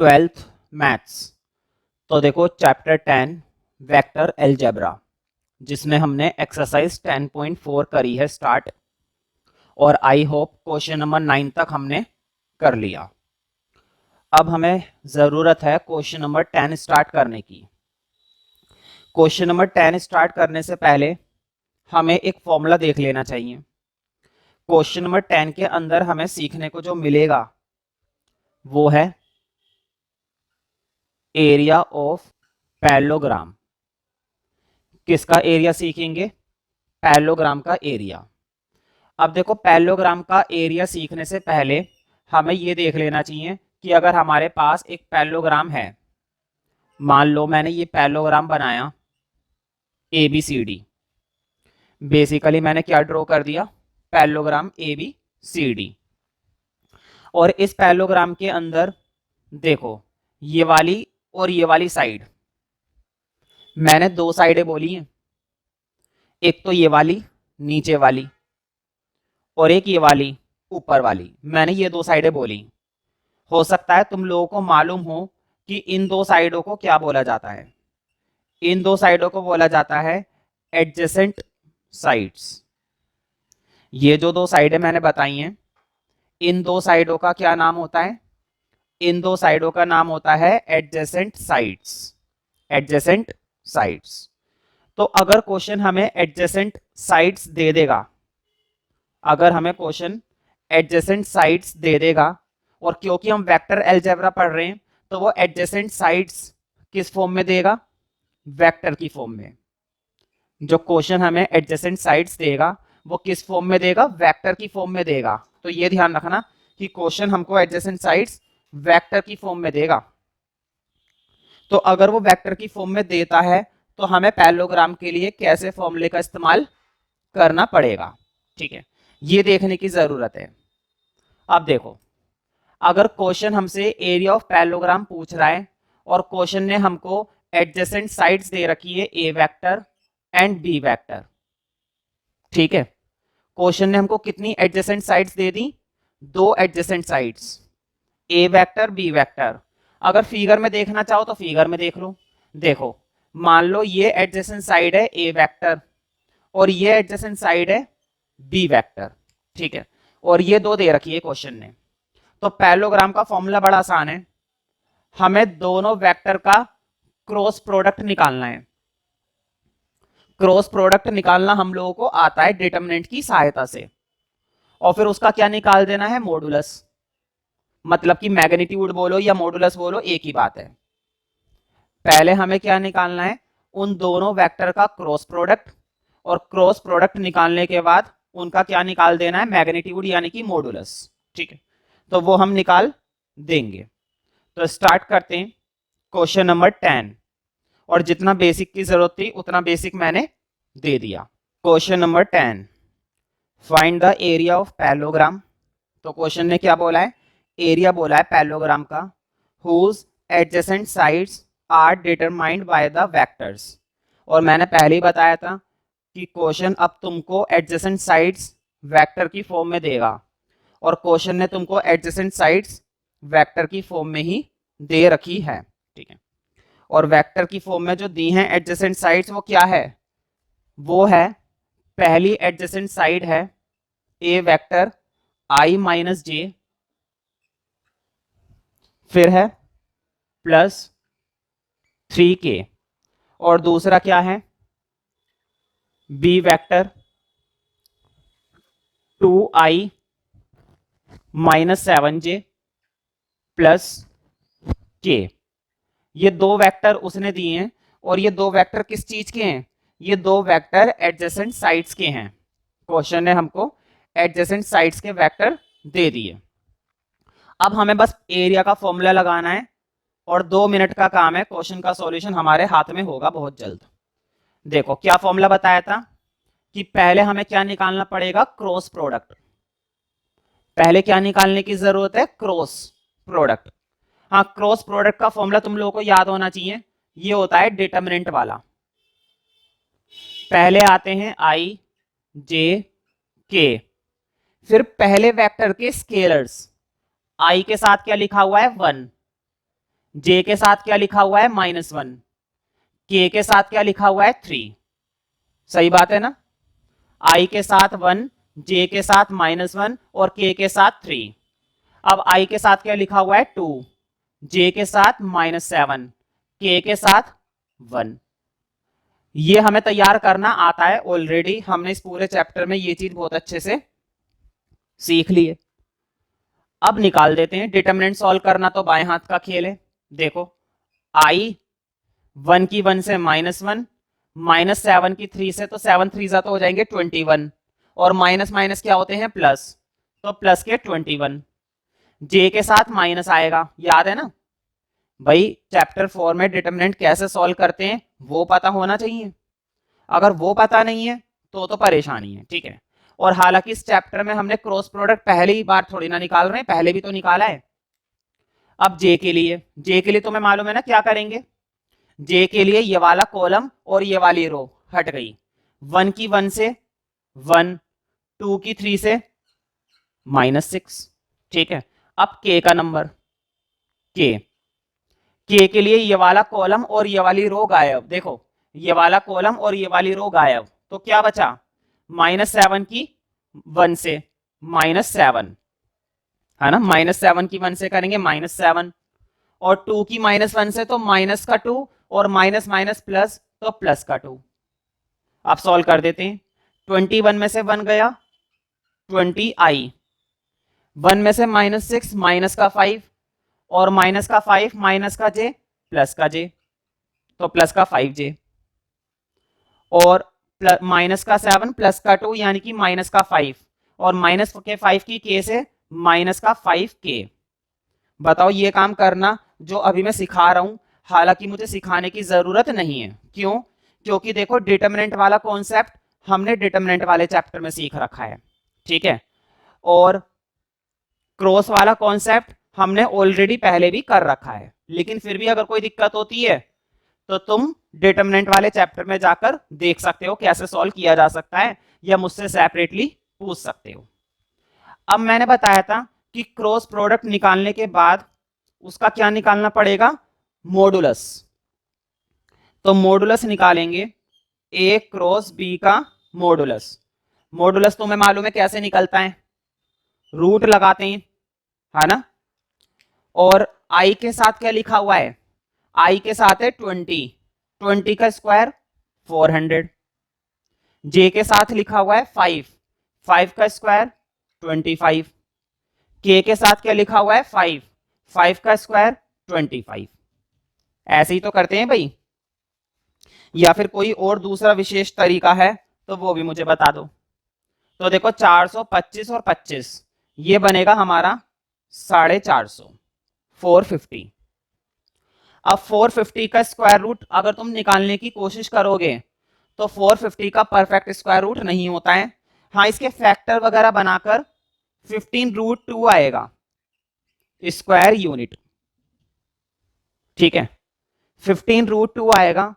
Twelfth maths. तो देखो chapter 10 vector algebra, जिसमें हमने एक्सरसाइज 10.4 करी है स्टार्ट, और आई होप क्वेश्चन नंबर 9 तक हमने कर लिया। अब हमें ज़रूरत है क्वेश्चन नंबर 10 स्टार्ट करने की। क्वेश्चन नंबर 10 स्टार्ट करने से पहले हमें एक फॉर्मूला देख लेना चाहिए। क्वेश्चन नंबर 10 के अंदर हमें सीखने को जो मिलेगा वो है एरिया ऑफ पैरेललोग्राम। किसका एरिया सीखेंगे? पैरेललोग्राम का एरिया। अब देखो पैरेललोग्राम का एरिया सीखने से पहले हमें ये देख लेना चाहिए कि अगर हमारे पास एक पैरेललोग्राम है, मान लो मैंने ये पैरेललोग्राम बनाया A B C D. Basically मैंने क्या ड्रॉ कर दिया? Parallelogram A B C D. और इस पैरेललोग्राम के अंदर देखो ये वाली और ये वाली साइड, मैंने दो साइडें बोली हैं, एक तो ये वाली नीचे वाली और एक ये वाली ऊपर वाली। मैंने ये दो साइडें बोली। हो सकता है तुम लोगों को मालूम हो कि इन दो साइडों को क्या बोला जाता है। इन दो साइडों को बोला जाता है एडजेसेंट साइड्स। ये जो दो साइडें मैंने बताई हैं, इन दो साइडों का क्या नाम होता है? इन दो साइडों का नाम होता है एडजेसेंट साइड्स। Adjacent sides. तो अगर क्वेश्चन हमें एडजेसेंट साइड्स दे देगा, अगर हमें क्वेश्चन एडजेसेंट साइड्स दे देगा, और क्योंकि हम वेक्टर अलजेब्रा पढ़ रहे हैं तो वो एडजेसेंट साइड्स किस फॉर्म में देगा? वेक्टर की फॉर्म में। जो क्वेश्चन हमें एडजेसेंट साइड्स देगा वो किस फॉर्म में देगा? वेक्टर की फॉर्म में देगा। तो ये ध्यान रखना कि क्वेश्चन हमको एडजेसेंट साइड्स वेक्टर की फॉर्म में देगा। तो अगर वो वेक्टर की फॉर्म में देता है तो हमें पैरेललोग्राम के लिए कैसे फॉर्मूले का इस्तेमाल करना पड़ेगा, ठीक है, ये देखने की जरूरत है। अब देखो, अगर क्वेश्चन हमसे एरिया ऑफ पैरेललोग्राम पूछ रहा है और क्वेश्चन ने हमको एडजेसेंट साइड्स दे रखी है ए वेक्टर एंड बी वेक्टर, ठीक है। क्वेश्चन ने हमको कितनी एडजेसेंट साइड्स दे दी? दो एडजेसेंट साइड्स, ए वेक्टर बी वेक्टर। अगर फिगर में देखना चाहो तो फिगर में देख लो। देखो मान लो ये एडजेसेंट साइड है ए वेक्टर और ये एडजेसेंट साइड है बी वेक्टर, ठीक है, और ये दो दे रखी है क्वेश्चन ने। तो पैरेललोग्राम का फॉर्मूला बड़ा आसान है, हमें दोनों वेक्टर का क्रॉस प्रोडक्ट निकालना है। क्रॉस प्रोडक्ट निकालना हम लोगों को आता है डिटरमिनेंट की सहायता से, और फिर उसका क्या निकाल देना है? मॉडुलस। मतलब कि मैग्नीट्यूड बोलो या मॉडुलस बोलो, एक ही बात है। पहले हमें क्या निकालना है? उन दोनों वेक्टर का क्रॉस प्रोडक्ट, और क्रॉस प्रोडक्ट निकालने के बाद उनका क्या निकाल देना है? मैग्नीट्यूड यानी कि मॉडुलस, ठीक है। तो वो हम निकाल देंगे। तो स्टार्ट करते हैं क्वेश्चन नंबर 10, और जितना बेसिक की जरूरत थी उतना बेसिक मैंने दे दिया। Question number 10, find the area of parallelogram. तो क्वेश्चन ने क्या बोला है? एरिया बोला है पैरेललोग्राम का, whose adjacent sides are determined by the vectors. और मैंने पहले ही बताया था कि क्वेश्चन अब तुमको एडजेसेंट साइड्स वेक्टर की फॉर्म में देगा, और क्वेश्चन ने तुमको एडजेसेंट साइड्स वेक्टर की फॉर्म में ही दे रखी है, ठीक है। और वेक्टर की फॉर्म में जो दी हैं एडजेसेंट साइड्स वो क्या है? वो है, पहली एडजेसेंट साइड है ए वेक्टर आई माइनस जे, फिर है प्लस 3k, और दूसरा क्या है? B vector 2i minus 7j plus k। ये दो वेक्टर उसने दिए हैं, और ये दो वेक्टर किस चीज के हैं? ये दो वेक्टर एडजेसेंट साइड्स के हैं। क्वेश्चन ने हमको एडजेसेंट साइड्स के वेक्टर दे दिए। अब हमें बस एरिया का फॉर्मूला लगाना है, और 2 मिनट का काम है। क्वेश्चन का सॉल्यूशन हमारे हाथ में होगा बहुत जल्द। देखो क्या फॉर्मूला बताया था कि पहले हमें क्या निकालना पड़ेगा? Cross product. पहले क्या निकालने की जरूरत है? Cross product. हाँ, क्रॉस प्रोडक्ट का फॉर्मूला तुम लोगों को याद होना चाहिए, ये होता है डिटरमिनेंट वाला। पहले आते हैं आई जे के, फिर पहले वेक्टर के स्केलर्स। आई के साथ क्या लिखा हुआ है? 1, जे के साथ क्या लिखा हुआ है -1, के के साथ क्या लिखा हुआ है 3, सही बात है ना। आई के साथ 1, जे के साथ -1 और के साथ 3। अब आई के साथ क्या लिखा हुआ है 2, जे के साथ -7, के साथ 1। ये हमें तैयार करना आता है ऑलरेडी, हमने इस पूरे चैप्टर में ये चीज बहुत अच्छे से सीख ली है। अब निकाल देते हैं। डिटरमिनेंट सॉल्व करना तो बाएं हाथ का खेल है। देखो आई 1 की 1 से -1, -7 की 3 से, तो 7 3 तो हो जाएंगे 21, और माइनस माइनस क्या होते हैं प्लस, तो प्लस के 21। जे के साथ माइनस आएगा, याद है ना भाई, चैप्टर 4 में डिटरमिनेंट कैसे सॉल्व करते हैं वो पता होना चाहिए। अगर वो पता नहीं है तो परेशानी है, ठीक है। और हालांकि इस चैप्टर में हमने क्रॉस प्रोडक्ट पहली ही बार थोड़ी ना निकाल रहे हैं, पहले भी तो निकाला है। अब जे के लिए तुम्हें मालूम है ना क्या करेंगे। जे के लिए ये वाला कॉलम और ये वाली रो हट गई। 1 की 1 से 1, 2 की 3 से -6, ठीक है। अब के का नंबर, के के लिए ये वाला कॉलम और ये वाली रो गायब। देखो ये वाला कॉलम और ये वाली रो गायब, तो क्या बचा, -7 की 1 से -7, है ना। -7 की 1 से करेंगे -7, और 2 की -1 से तो माइनस का 2, और माइनस माइनस प्लस तो प्लस का 2। आप सॉल्व कर देते हैं। 21 में से 1 गया 20 आई, 1 में से -6 माइनस का 5, और माइनस का 5 माइनस का जे प्लस का जे, तो प्लस का 5J, और माइनस का 7 प्लस का 2 यानी कि माइनस का 5, और माइनस के 5 की के से माइनस का 5K। बताओ ये काम करना जो अभी मैं सिखा रहा हूं, हालांकि मुझे सिखाने की जरूरत नहीं है। क्यों? क्योंकि देखो डिटरमिनेंट वाला कॉन्सेप्ट हमने डिटरमिनेंट वाले चैप्टर में सीख रखा है, ठीक है। और क्रॉस वाला कॉन्सेप्ट हमने ऑलरेडी पहले भी कर रखा है, लेकिन फिर भी अगर कोई दिक्कत होती है तो तुम डिटरमिनेंट वाले चैप्टर में जाकर देख सकते हो कैसे सॉल्व किया जा सकता है, या मुझसे सेपरेटली पूछ सकते हो। अब मैंने बताया था कि क्रॉस प्रोडक्ट निकालने के बाद उसका क्या निकालना पड़ेगा, मॉडुलस। तो मॉडुलस निकालेंगे ए क्रॉस बी का मॉडुलस। मॉडुलस तुम्हें मालूम है कैसे निकलता है, रूट लगाते हैं, है ना। और आई के साथ क्या लिखा हुआ है, आई के साथ है 20, 20 का स्क्वायर 400। जे के साथ लिखा हुआ है 5, 5 का स्क्वायर 25। के साथ क्या लिखा हुआ है 5, 5 का स्क्वायर 25। ऐसे ही तो करते हैं भाई, या फिर कोई और दूसरा विशेष तरीका है तो वो भी मुझे बता दो। तो देखो 425 और 25, ये बनेगा हमारा 450, 450। अब 450 का स्क्वायर रूट अगर तुम निकालने की कोशिश करोगे तो 450 का परफेक्ट स्क्वायर रूट नहीं होता है। हाँ, इसके फैक्टर वगैरह बनाकर 15√2 आएगा स्क्वायर यूनिट, ठीक है, 15√2 आएगा।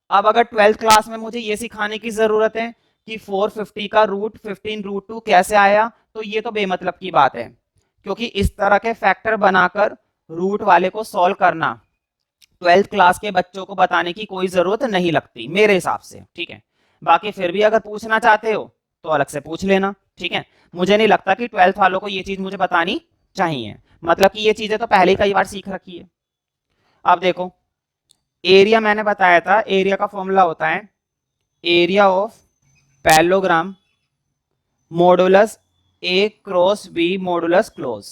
अब अगर 12th क्लास में मुझे ये सिखाने की जरूरत है कि 450 का रूट 15√2 कैसे आया, तो ये तो बेमतलब की बात है, क्योंकि इस तरह के फैक्टर बनाकर रूट वाले को सॉल्व करना 12th क्लास के बच्चों को बताने की कोई जरूरत नहीं लगती मेरे हिसाब से, ठीक है। बाकी फिर भी अगर पूछना चाहते हो तो अलग से पूछ लेना, ठीक है। मुझे नहीं लगता कि 12th वालों को ये चीज मुझे बतानी चाहिए, मतलब कि ये चीजें तो पहले ही कई बार सीख रखी है। अब देखो एरिया मैंने बताया था, एरिया का फॉर्मूला होता है area of parallelogram modulus A cross B modulus close.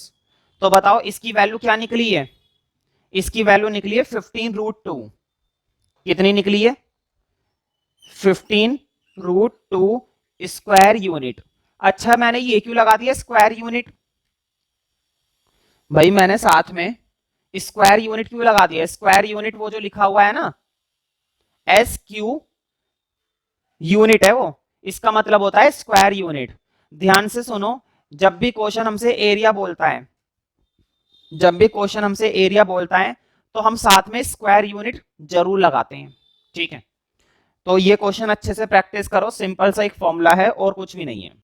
तो बताओ इसकी वैल्यू क्या निकली है, इसकी वैल्यू निकली है 15√2। कितनी निकली है, 15√2 स्क्वायर यूनिट। अच्छा मैंने ये क्यों लगा दिया स्क्वायर यूनिट, भाई मैंने साथ में स्क्वायर यूनिट क्यों लगा दिया, स्क्वायर यूनिट वो जो लिखा हुआ है ना SQ यूनिट है वो, इसका मतलब होता है स्क्वायर यूनिट। ध्यान से सुनो, जब भी क्वेश्चन हमसे एरिया बोलता है, जब भी क्वेश्चन हमसे एरिया बोलता है तो हम साथ में स्क्वायर यूनिट जरूर लगाते हैं, ठीक है। तो ये क्वेश्चन अच्छे से प्रैक्टिस करो, सिंपल सा एक फॉर्मूला है और कुछ भी नहीं है।